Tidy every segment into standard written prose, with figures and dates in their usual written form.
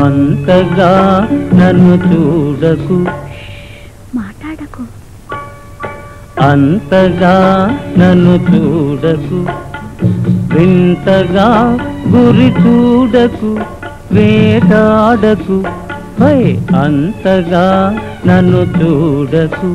అంతగా నన్ను చూడకు, మాట్లాడకు. అంతగా నన్ను చూడకు, వింతగా గురి చూడకు, వేటాడకు. హై అంతగా నన్ను చూడకు.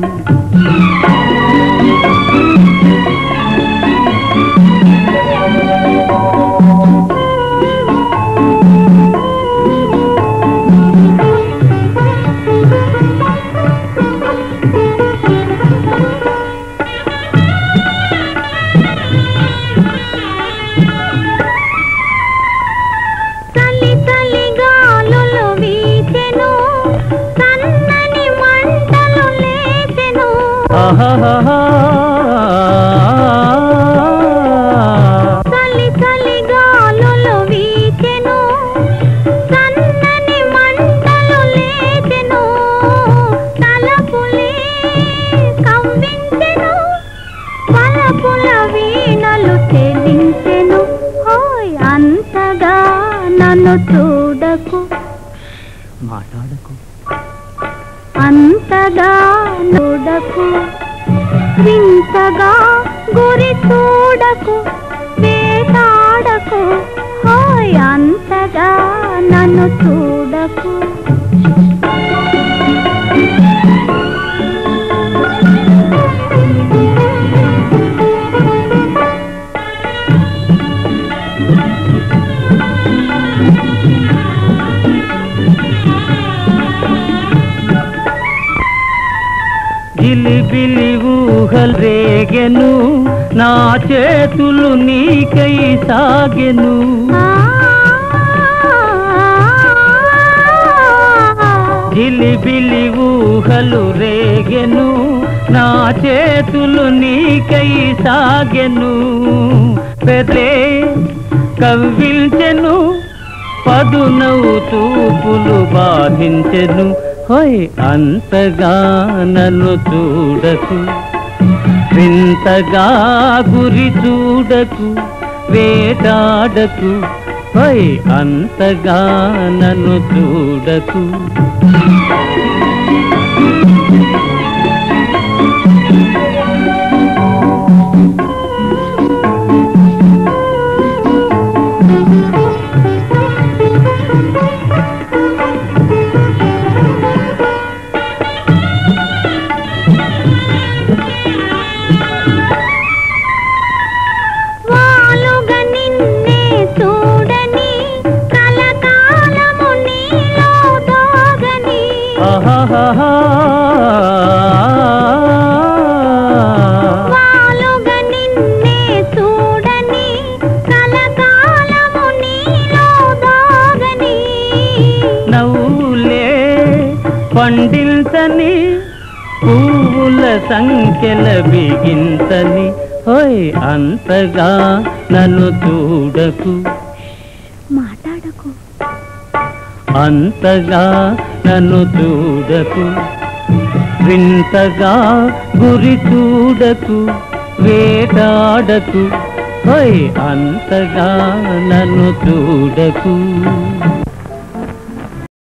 చలి చలి గాలులు వీచెను, సన్నని మంటలు లేచెను, తలపులే కవ్వించెను, వలపుల వీణలు చెలించెను. హోయ్ అంతగా నన్ను చూడకు, మాట్లాడకు. అంతగా చూడకు, వింతగా గురి చూడకు, వేటాడకు. హోయ్ అంతగా నన్ను చూడకు. గిలిబిలి ఊహలు రేగెను, నా చేతులు నీకై సాగెను. గిలిబిలి ఊహలు రేగెను, నా చేతులు నీకై సాగెను. పెదే కవ్విల్చెను, పదునవు చూపులు బాధించెను. హోయ్ అంతగా నన్ను చూడకు, వింతగా గురి చూడకు, వేటాడకు. హోయ్ అంతగా నన్ను చూడకు. వాలుగా నిన్నే చూడని, కలకాలము నీలో దాగని, నవ్వులే పండించని, పువ్వుల సంఖ్యల బిగించని. హోయ్ అంతగా నన్ను చూడకు, మాట్లాడకు. అంతగా నన్ను చూడకు, వింతగా గురి చూడకు, వేటాడకు. హోయ్ అంతగా నన్ను చూడకు.